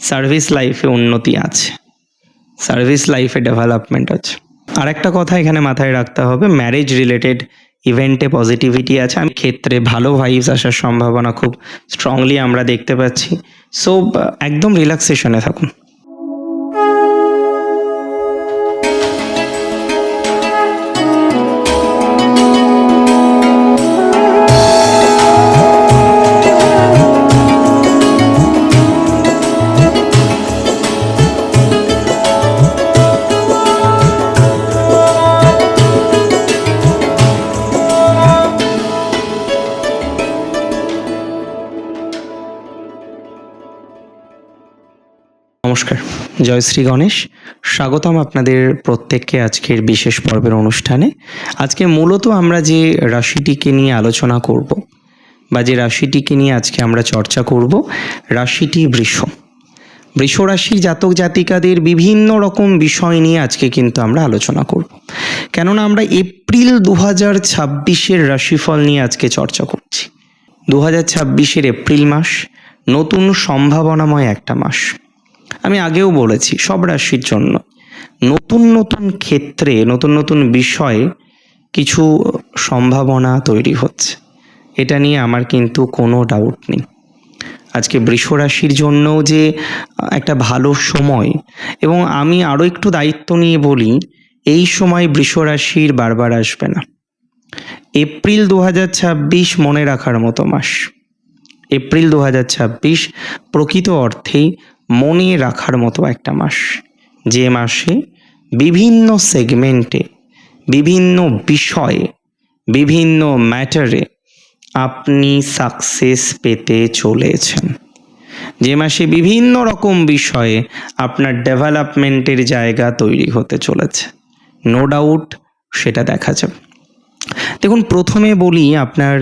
Service লাইফে উন্নতি আছে, সার্ভিস লাইফে ডেভেলপমেন্ট আছে। আর একটা কথা এখানে মাথায় রাখতে হবে, ম্যারেজ রিলেটেড ইভেন্টে পজিটিভিটি আছে, আমি ক্ষেত্রে ভালো ভাইবস আসার সম্ভাবনা খুব স্ট্রংলি আমরা দেখতে পাচ্ছি। সো একদম রিল্যাক্সেশনে থাকুন। নমস্কার, জয় শ্রী গণেশ। স্বাগতম আপনাদের প্রত্যেককে আজকের বিশেষ পর্বের অনুষ্ঠানে। আজকে মূলত আমরা যে রাশিটিকে নিয়ে আলোচনা করব বা যে রাশিটিকে নিয়ে আজকে আমরা চর্চা করব, রাশিটি বৃষ। বৃষ রাশির জাতক জাতিকাদের বিভিন্ন রকম বিষয় নিয়ে আজকে কিন্তু আমরা আলোচনা করব, কেননা আমরা এপ্রিল 2026-এর রাশিফল নিয়ে আজকে চর্চা করছি। 2026-এর এপ্রিল মাস নতুন সম্ভাবনাময় একটা মাস। আমি আগেও বলেছি, সব রাশির জন্য নতুন নতুন ক্ষেত্রে নতুন নতুন বিষয়ে কিছু সম্ভাবনা তৈরি হচ্ছে, এটা নিয়ে আমার কিন্তু কোনো ডাউট নেই। আজকে বৃষ রাশির জন্যও যে একটা ভালো সময়, এবং আমি আরও একটু দায়িত্ব নিয়ে বলি, এই সময় বৃষ রাশির বারবার আসবে না। এপ্রিল 2026 মনে রাখার মতো মাস। এপ্রিল 2026 প্রকৃত অর্থেই মনে রাখার মতো একটা মাস, যে মাসে বিভিন্ন সেগমেন্টে, বিভিন্ন বিষয়ে, বিভিন্ন ম্যাটারে আপনি সাকসেস পেতে চলেছেন। যে মাসে বিভিন্ন রকম বিষয়ে আপনার ডেভেলপমেন্টের জায়গা তৈরি হতে চলেছে, নো ডাউট সেটা দেখা যাবে। দেখুন, প্রথমে বলি আপনার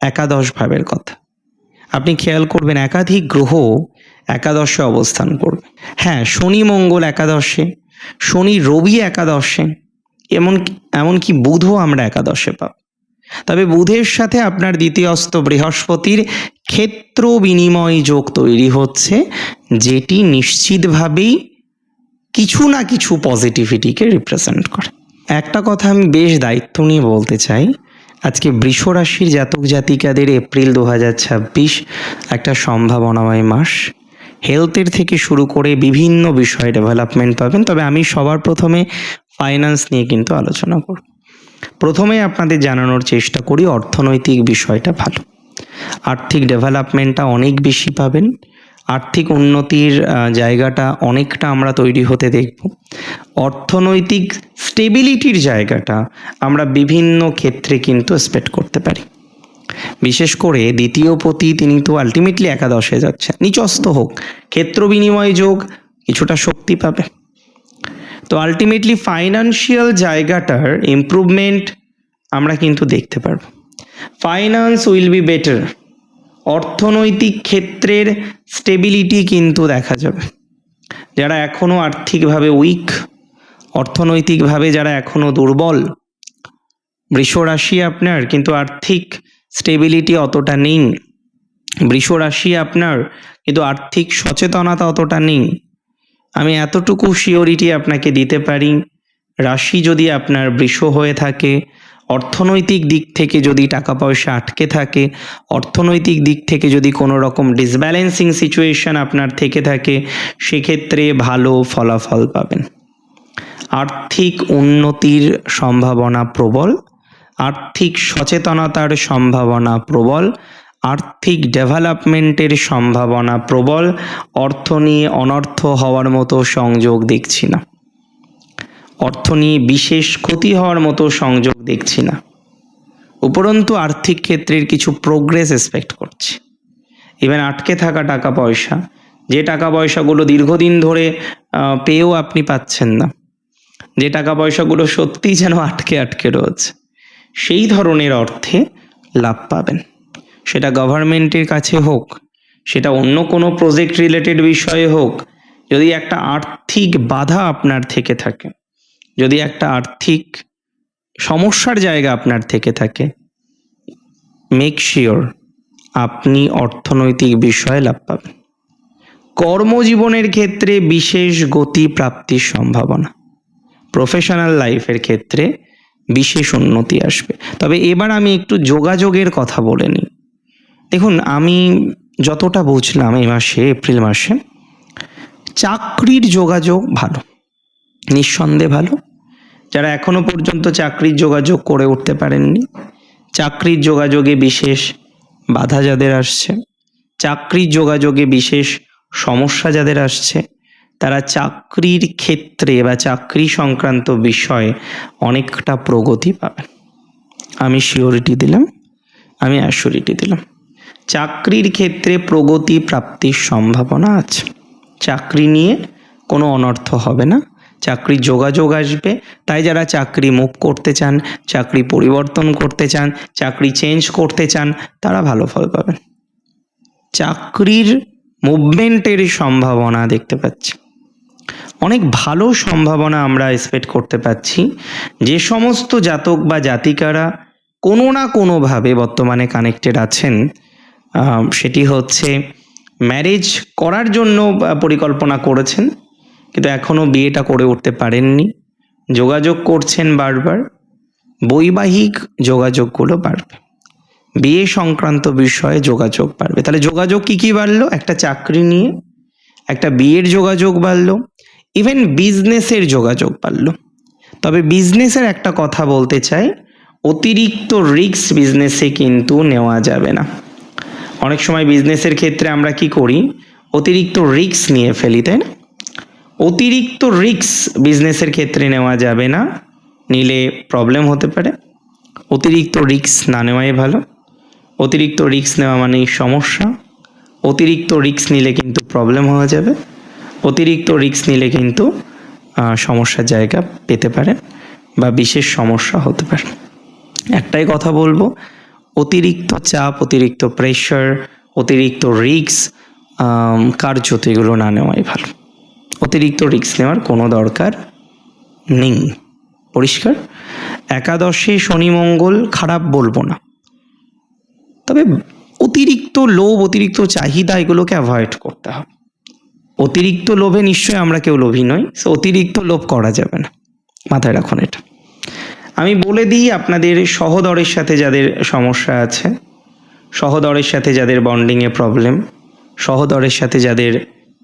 একাদশ ভাবের কথা। আপনি খেয়াল করবেন একাধিক গ্রহ একাদশে অবস্থান করবে। হ্যাঁ, শনি মঙ্গল একাদশে, শনি রবি একাদশে, এমনকি বুধও আমরা একাদশে পাব। তবে বুধের সাথে আপনার দ্বিতীয়স্থ বৃহস্পতির ক্ষেত্র বিনিময় যোগ তৈরি হচ্ছে, যেটি নিশ্চিতভাবেই কিছু না কিছু পজিটিভিটিকে রিপ্রেজেন্ট করে। একটা কথা আমি বেশ দায়িত্ব নিয়ে বলতে চাই, আজকে বৃষ রাশির জাতক জাতিকাদের এপ্রিল 2026 একটা সম্ভাবনাময় মাস। হেলথের থেকে শুরু করে বিভিন্ন বিষয়ে ডেভেলপমেন্ট পাবেন। তবে আমি সবার প্রথমে ফাইন্যান্স নিয়ে কিন্তু আলোচনা করব। প্রথমে আপনাদের জানানোর চেষ্টা করি অর্থনৈতিক বিষয়টা ভালো, আর্থিক ডেভেলপমেন্টটা অনেক বেশি পাবেন, আর্থিক উন্নতির জায়গাটা অনেকটা আমরা তৈরি হতে দেখব। অর্থনৈতিক স্টেবিলিটির জায়গাটা আমরা বিভিন্ন ক্ষেত্রে কিন্তু এক্সপেক্ট করতে পারি। বিশেষ করে দ্বিতীয় পতি, তিনি তো আলটিমেটলি একাদশে যাচ্ছেন, নিচস্থ হোক, ক্ষেত্র বিনিময় যোগ কিছুটা শক্তি পাবে। তো আলটিমেটলি ফাইন্যান্সিয়াল জায়গাটার ইমপ্রুভমেন্ট আমরা কিন্তু দেখতে পারব। ফাইন্যান্স উইল বি বেটার, অর্থনৈতিক ক্ষেত্রের স্টেবিলিটি কিন্তু দেখা যাবে। যারা এখনও আর্থিকভাবে উইক, অর্থনৈতিকভাবে যারা এখনও দুর্বল, বৃষ রাশি আপনার কিন্তু আর্থিক স্টেবিলিটি অতটা নেই, বৃষ রাশি আপনার কিন্তু আর্থিক সচেতনতা অতটা নেই। আমি এতটুকু শিওরিটি আপনাকে দিতে পারি, রাশি যদি আপনার বৃষ হয়ে থাকে, অর্থনৈতিক দিক থেকে যদি টাকা পয়সা আটকে থাকে, অর্থনৈতিক দিক থেকে যদি কোনো রকম ডিসব্যালেন্সিং সিচুয়েশন আপনার থেকে থাকে, সেক্ষেত্রে ভালো ফলাফল পাবেন। আর্থিক উন্নতির সম্ভাবনা প্রবল, আর্থিক সচেতনতার সম্ভাবনা প্রবল, আর্থিক ডেভেলপমেন্টের সম্ভাবনা প্রবল। অর্থ নিয়ে অনর্থ হওয়ার মতো সংযোগ দেখছি না, অর্থ নিয়ে বিশেষ ক্ষতি হওয়ার মতো সংযোগ দেখছি না। উপরন্তু আর্থিক ক্ষেত্রের কিছু প্রোগ্রেস এক্সপেক্ট করছি। ইভেন আটকে থাকা টাকা পয়সা, যে টাকা পয়সাগুলো দীর্ঘদিন ধরে পেয়েও আপনি পাচ্ছেন না, যে টাকা পয়সাগুলো সত্যিই যেন আটকে আটকে রয়েছে, সেই ধরনের অর্থে লাভ পাবেন। সেটা গভর্নমেন্টের কাছে হোক, সেটা অন্য কোনো প্রজেক্ট রিলেটেড বিষয়ে হোক। যদি একটা আর্থিক বাধা আপনার থেকে থাকে, যদি একটা আর্থিক সমস্যার জায়গা আপনার থেকে থাকে, মেক শিওর আপনি অর্থনৈতিক বিষয়ে লাভ পাবেন। কর্মজীবনের ক্ষেত্রে বিশেষ গতি প্রাপ্তির সম্ভাবনা, প্রফেশনাল লাইফের ক্ষেত্রে বিশেষ উন্নতি আসবে। তবে এবার আমি একটু যোগাযোগের কথা বলে নিই। দেখুন, আমি যতটা বুঝলাম এই মাসে, এপ্রিল মাসে চাকরির যোগাযোগ ভালো, নিঃসন্দেহে ভালো। যারা এখনো পর্যন্ত চাকরির যোগাযোগ করে উঠতে পারেননি, চাকরির যোগাযোগে বিশেষ বাধা যাদের আসছে, চাকরির যোগাযোগে বিশেষ সমস্যা যাদের আসছে, তারা চাকরির ক্ষেত্রে বা চাকরি সংক্রান্ত বিষয়ে অনেকটা প্রগতি পাবেন। আমি সিওরিটি দিলাম, আমি অ্যাসিওরিটি দিলাম। চাকরির ক্ষেত্রে প্রগতি প্রাপ্তির সম্ভাবনা আছে। চাকরি নিয়ে কোনো অনর্থ হবে না, চাকরির যোগাযোগ আসবে। তাই যারা চাকরি মুভ করতে চান, চাকরি পরিবর্তন করতে চান, চাকরি চেঞ্জ করতে চান, তারা ভালো ফল পাবেন। চাকরির মুভমেন্টের সম্ভাবনা দেখতে পাচ্ছি, অনেক ভালো সম্ভাবনা আমরা এক্সপেক্ট করতে পাচ্ছি। যে সমস্ত জাতক বা জাতিকারা কোনো না কোনোভাবে বর্তমানে কানেক্টেড আছেন, সেটি হচ্ছে ম্যারেজ করার জন্য পরিকল্পনা করেছেন কিন্তু এখনও বিয়েটা করে উঠতে পারেননি, যোগাযোগ করছেন বারবার, বৈবাহিক যোগাযোগগুলো বাড়বে, বিয়ে সংক্রান্ত বিষয়ে যোগাযোগ বাড়বে। তাহলে যোগাযোগ কি বাড়লো? একটা চাকরি নিয়ে, একটা বিয়ের যোগাযোগ বাড়লো, ইভেন বিজনেসের যোগাযোগ বাড়লো। তবে বিজনেসের একটা কথা বলতে চাই, অতিরিক্ত রিস্ক বিজনেসে কিন্তু নেওয়া যাবে না। অনেক সময় বিজনেসের ক্ষেত্রে আমরা কি করি? অতিরিক্ত রিস্ক নিয়ে ফেলি, তাই না? অতিরিক্ত রিস্ক বিজনেসের ক্ষেত্রে নেওয়া যাবে না, নিলে প্রবলেম হতে পারে। অতিরিক্ত রিস্ক না নেওয়াই ভালো। অতিরিক্ত রিস্ক নেওয়া মানেই সমস্যা। অতিরিক্ত রিস্ক নিলে কিন্তু প্রবলেম হয়ে যাবে। অতিরিক্ত রিস্ক নিলে কিন্তু সমস্যার জায়গা পেতে পারেন বা বিশেষ সমস্যা হতে পারে। একটাই কথা বলবো, অতিরিক্ত চাপ, অতিরিক্ত প্রেশার, অতিরিক্ত রিস্ক কার্যত এগুলো না নেওয়াই ভালো। অতিরিক্ত রিস্ক নেওয়ার কোনো দরকার নেই। পরিষ্কার? একাদশে শনি মঙ্গল খারাপ বলবো না, তবে অতিরিক্ত লোভ, অতিরিক্ত চাহিদা এগুলোকে অ্যাভয়েড করতে হবে। অতিরিক্ত লোভে নিশ্চয়ই আমরা কেউ লোভী নই, সো অতিরিক্ত লোভ করা যাবে না, মাথায় রাখুন এটা। আমি বলে দিই, আপনাদের সহদরের সাথে যাদের সমস্যা আছে, সহদরের সাথে যাদের বন্ডিংয়ে প্রবলেম, সহদরের সাথে যাদের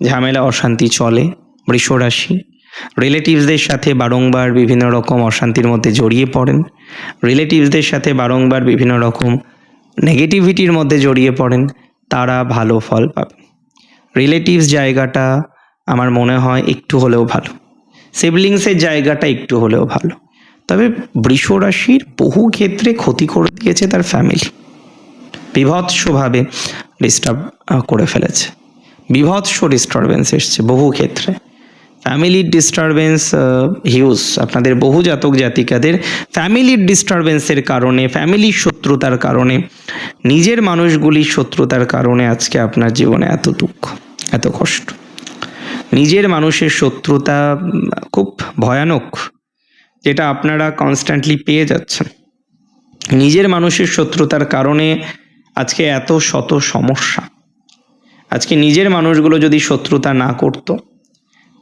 ঝামেলা অশান্তি চলে, বৃষ রাশি, রিলেটিভসদের সাথে বারংবার বিভিন্ন রকম অশান্তির মধ্যে জড়িয়ে পড়েন, রিলেটিভসদের সাথে বারংবার বিভিন্ন রকম নেগেটিভিটির মধ্যে জড়িয়ে পড়েন, তারা ভালো ফল পাবে। রিলেটিভস জায়গাটা আমার মনে হয় একটু হলেও ভালো, সিবলিংসের জায়গাটা একটু হলেও ভালো। তবে বৃষ রাশির বহু ক্ষেত্রে ক্ষতি করে দিয়েছে তার ফ্যামিলি, বিভৎসভাবে ডিস্টার্ব করে ফেলেছে, বিভৎস ডিস্টারবেন্স এসছে বহু ক্ষেত্রে। ফ্যামিলির ডিস্টারবেন্স হিউজ। আপনাদের বহু জাতক জাতিকাদের ফ্যামিলির ডিস্টারবেন্সের কারণে, ফ্যামিলির শত্রুতার কারণে, নিজের মানুষগুলির শত্রুতার কারণে আজকে আপনার জীবনে এত দুঃখ, এত কষ্ট। নিজের মানুষের শত্রুতা খুব ভয়ানক, যেটা আপনারা কনস্ট্যান্টলি পেয়ে যাচ্ছেন। নিজের মানুষের শত্রুতার কারণে আজকে এত শত সমস্যা। আজকে নিজের মানুষগুলো যদি শত্রুতা না করতো,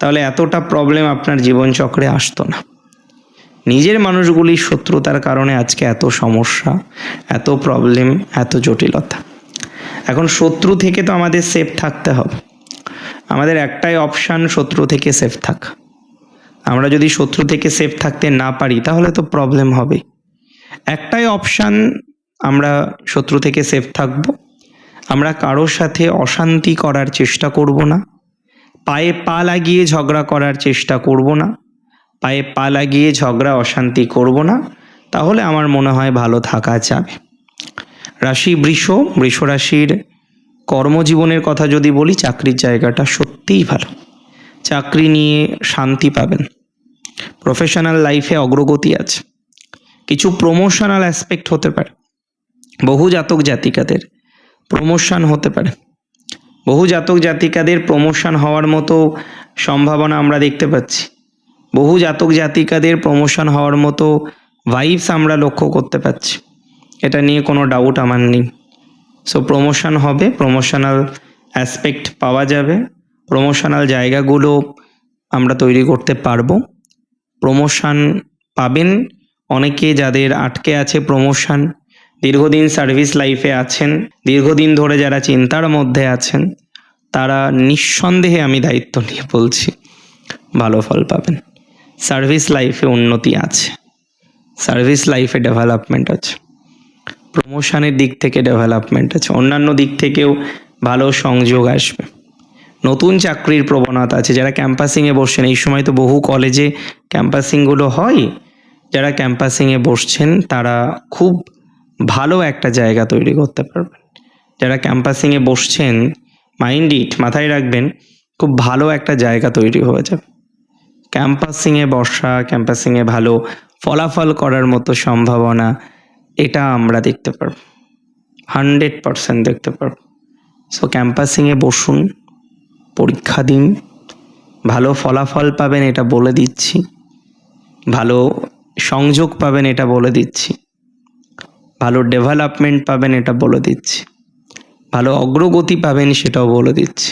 তাহলে এতটা প্রবলেম আপনার জীবনচক্রে আসতো না। নিজের মানুষগুলির শত্রুতার কারণে আজকে এত সমস্যা, এত প্রবলেম, এত জটিলতা। এখন শত্রু থেকে তো আমাদের সেফ থাকতে হবে। আমাদের একটাই অপশান, শত্রু থেকে সেফ থাকা। আমরা যদি শত্রু থেকে সেফ থাকতে না পারি তাহলে তো প্রবলেম হবে। একটাই অপশান, আমরা শত্রু থেকে সেফ থাকব, আমরা কারোর সাথে অশান্তি করার চেষ্টা করব না, পায়ে পা লাগিয়ে ঝগড়া করার চেষ্টা করব না, পায়ে পা লাগিয়ে ঝগড়া অশান্তি করব না, তাহলে আমার মনে হয় ভালো থাকা যাবে। রাশি বৃষ, বৃষ রাশির কর্মজীবনের কথা যদি বলি, চাকরির জায়গাটা সত্যিই ভালো। চাকরি নিয়ে শান্তি পাবেন, প্রফেশনাল লাইফে অগ্রগতি আছে, কিছু প্রমোশনাল অ্যাসপেক্ট হতে পারে, বহু জাতক জাতিকাদের প্রমোশন হতে পারে, বহু জাতক জাতিকাদের প্রমোশন হওয়ার মতো সম্ভাবনা আমরা দেখতে পাচ্ছি, বহু জাতক জাতিকাদের প্রমোশন হওয়ার মতো ভাইবস আমরা লক্ষ্য করতে পাচ্ছি। এটা নিয়ে কোনো ডাউট আমার নেই। সো প্রমোশন হবে, প্রমোশনাল অ্যাসপেক্ট পাওয়া যাবে, প্রমোশনাল জায়গাগুলো আমরা তৈরি করতে পারবো। প্রমোশন পাবেন অনেকে, যাদের আটকে আছে প্রমোশন, দীর্ঘদিন সার্ভিস লাইফে আছেন, দীর্ঘদিন ধরে যারা চিন্তার মধ্যে আছেন, তারা নিঃসন্দেহে, আমি দায়িত্ব নিয়ে বলছি, ভালো ফল পাবেন। সার্ভিস লাইফে উন্নতি আছে, সার্ভিস লাইফে ডেভেলপমেন্ট আছে, প্রমোশনের দিক থেকে ডেভেলপমেন্ট আছে, অন্যান্য দিক থেকেও ভালো সংযোগ আসবে। নতুন চাকরির প্রবণতা আছে। যারা ক্যাম্পাসিংয়ে বসছেন, এই সময় তো বহু কলেজে ক্যাম্পাসিংগুলো হয়, যারা ক্যাম্পাসিংয়ে বসছেন তারা খুব ভালো একটা জায়গা তৈরি করতে পারবেন। যারা ক্যাম্পাসিংয়ে বসছেন, মাইন্ড ইট, মাথায় রাখবেন, খুব ভালো একটা জায়গা তৈরি হয়ে যাবে। ক্যাম্পাসিংয়ে বসা, ক্যাম্পাসিংয়ে ভালো ফলাফল করার মতো সম্ভাবনা, এটা আমরা দেখতে পারব, 100% দেখতে পারব। সো ক্যাম্পাসিংয়ে বসুন, পরীক্ষা দিন, ভালো ফলাফল পাবেন এটা বলে দিচ্ছি, ভালো সংযোগ পাবেন এটা বলে দিচ্ছি, ভালো ডেভেলপমেন্ট পাবেন এটা বলে দিচ্ছি, ভালো অগ্রগতি পাবেন সেটাও বলে দিচ্ছি।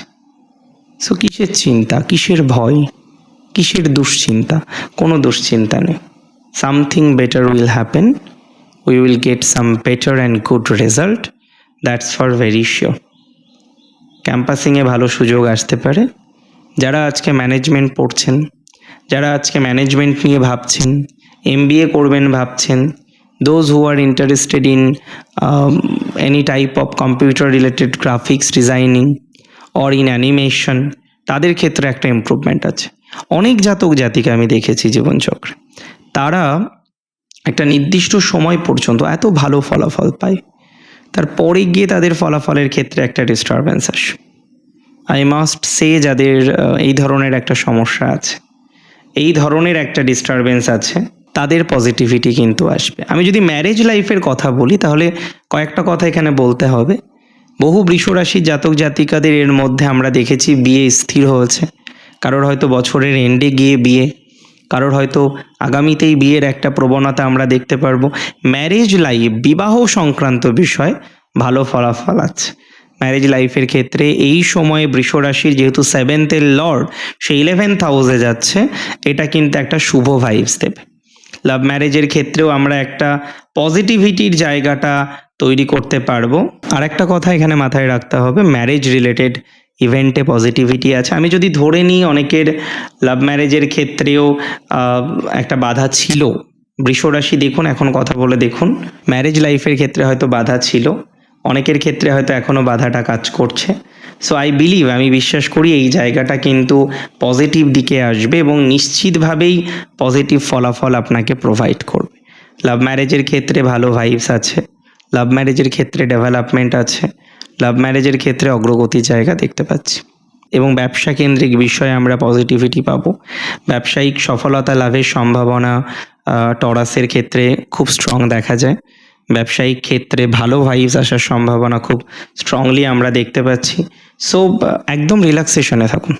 সো কিসের চিন্তা, কিসের ভয়, কিসের দুশ্চিন্তা? কোনো দুশ্চিন্তা নেই। Something better will happen, we will get some better and good result, that's for very sure. ক্যাম্পাসিংয়ে ভালো সুযোগ আসতে পারে। যারা আজকে ম্যানেজমেন্ট পড়ছেন, যারা আজকে ম্যানেজমেন্ট নিয়ে ভাবছেন, MBA করবেন ভাবছেন, those who are interested in any type of computer related graphics designing or in animation, তাদের ক্ষেত্রে একটা ইমপ্রুভমেন্ট আছে। অনেক জাতক জাতিকে আমি দেখেছি জীবনচক্রে, তারা একটা নির্দিষ্ট সময় পর্যন্ত এত ভালো ফলাফল পায়, তারপরে গিয়ে তাদের ফলাফলের ক্ষেত্রে একটা ডিস্টারবেন্স আসে। আই মাস্ট সে, যাদের এই ধরনের একটা সমস্যা আছে, এই ধরনের একটা ডিস্টারবেন্স আছে, তাদের পজিটিভিটি কিন্তু আসবে। আমি যদি ম্যারেজ লাইফের কথা বলি, তাহলে কয়েকটা কথা এখানে বলতে হবে। বহু বৃষরাশির জাতক জাতিকাদের এর মধ্যে আমরা দেখেছি বিয়ে স্থির হয়েছে, কারোর হয়তো বছরের এন্ডে গিয়ে বিয়ে, কারোর হয়তো আগামীতেই বিয়ের একটা প্রবণতা আমরা দেখতে পারবো। ম্যারেজ লাইফ, বিবাহ সংক্রান্ত বিষয় ভালো ফলাফল আছে। ম্যারেজ লাইফের ক্ষেত্রে এই সময়ে বৃষরাশির যেহেতু 7th লর্ড সে 11th হাউসে যাচ্ছে, এটা কিন্তু একটা শুভ ভাইবস দেবে। লাভ ম্যারেজের ক্ষেত্রেও আমরা একটা পজিটিভিটির জায়গাটা তৈরি করতে পারবো। আর একটা কথা এখানে মাথায় রাখতে হবে, ম্যারেজ রিলেটেড ইভেন্টে পজিটিভিটি আছে। আমি যদি ধরে নিই অনেকের লাভ ম্যারেজের ক্ষেত্রেও একটা বাধা ছিল, বৃষরাশি দেখুন, এখন কথা বলে দেখুন, ম্যারেজ লাইফের ক্ষেত্রে হয়তো বাধা ছিল, অনেকের ক্ষেত্রে হয়তো এখনও বাধাটা কাজ করছে। সো আই বিলিভ, আমি বিশ্বাস করি এই জায়গাটা কিন্তু পজিটিভ দিকে আসবে এবং নিশ্চিতভাবেই পজিটিভ ফলাফল আপনাকে প্রোভাইড করবে। লাভ ম্যারেজের ক্ষেত্রে ভালো ভাইবস আছে, লাভ ম্যারেজের ক্ষেত্রে ডেভেলপমেন্ট আছে, লাভ ম্যারেজের ক্ষেত্রে অগ্রগতির জায়গা দেখতে পাচ্ছি এবং ব্যবসা কেন্দ্রিক বিষয়ে আমরা পজিটিভিটি পাবো। ব্যবসায়িক সফলতা লাভের সম্ভাবনা টরাসের ক্ষেত্রে খুব স্ট্রং দেখা যায়। ব্যবসায়িক ক্ষেত্রে ভালো ভাইবস আসার সম্ভাবনা খুব স্ট্রংলি আমরা দেখতে পাচ্ছি। সো একদম রিল্যাক্সেশনে থাকুন,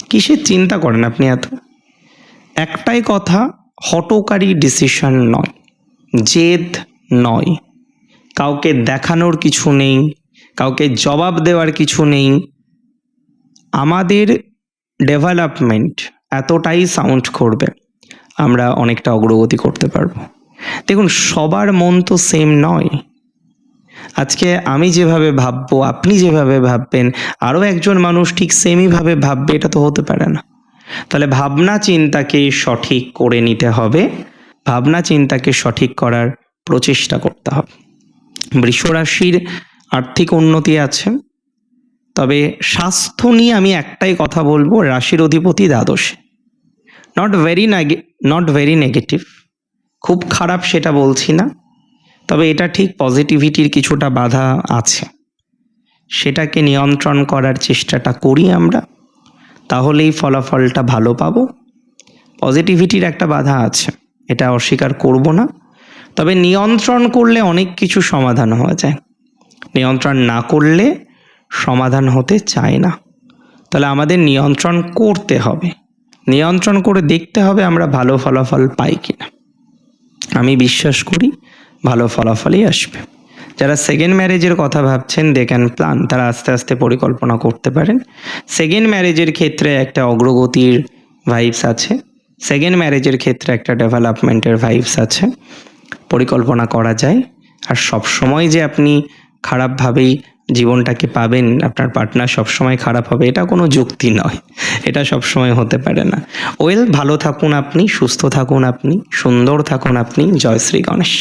কিসের চিন্তা করেন আপনি এত? একটাই কথা, হঠকারী ডিসিশন নয়, জেদ নয়, কাউকে দেখানোর কিছু নেই, কাউকে জবাব দেওয়ার কিছু নেই। আমাদের ডেভেলপমেন্ট এতটাই সাউন্ড করবে, আমরা অনেকটা অগ্রগতি করতে পারবো। দেখুন, সবার মন তো সেম নয়। আজকে আমি যেভাবে ভাববো, আপনি যেভাবে ভাববেন, আরও একজন মানুষ ঠিক সেমইভাবে ভাববে, এটা তো হতে পারে না। তাহলে ভাবনা চিন্তাকে সঠিক করে নিতে হবে, ভাবনা চিন্তাকে সঠিক করার প্রচেষ্টা করতে হবে। বৃষরাশির আর্থিক উন্নতি আছে, তবে স্বাস্থ্য নিয়ে আমি একটাই কথা বলবো, রাশির অধিপতি দ্বাদশে, নট ভেরি নেগেটিভ, খুব খারাপ সেটা বলছি না, তবে এটা ঠিক পজিটিভিটির কিছুটা বাধা আছে, সেটাকে নিয়ন্ত্রণ করার চেষ্টাটা করি আমরা, তাহলেই ফলাফলটা ভালো পাবো। পজিটিভিটির একটা বাধা আছে, এটা অস্বীকার করব না, তবে নিয়ন্ত্রণ করলে অনেক কিছু সমাধান হয়ে যায়, নিয়ন্ত্রণ না করলে সমাধান হতে চায় না। তাহলে আমাদের নিয়ন্ত্রণ করতে হবে, নিয়ন্ত্রণ করে দেখতে হবে আমরা ভালো ফলাফল পাই কিনা। আমি বিশ্বাস করি ভালো ফলাফলই আসবে। যারা সেকেন্ড ম্যারেজের কথা ভাবছেন দে ক্যান প্ল্যান, তারা আস্তে আস্তে পরিকল্পনা করতে পারেন। সেকেন্ড ম্যারেজের ক্ষেত্রে একটা অগ্রগতির ভাইবস আছে, সেকেন্ড ম্যারেজের ক্ষেত্রে একটা ডেভেলপমেন্টের ভাইবস আছে, পরিকল্পনা করা যায়। আর সব সময় যে আপনি খারাপভাবেই জীবনটাকে পাবেন, আপনার পার্টনার সবসময় খারাপ হবে, এটা কোনো যুক্তি নয়, এটা সবসময় হতে পারে না। ভালো থাকুন আপনি, সুস্থ থাকুন আপনি, সুন্দর থাকুন আপনি। জয় শ্রী গণেশ।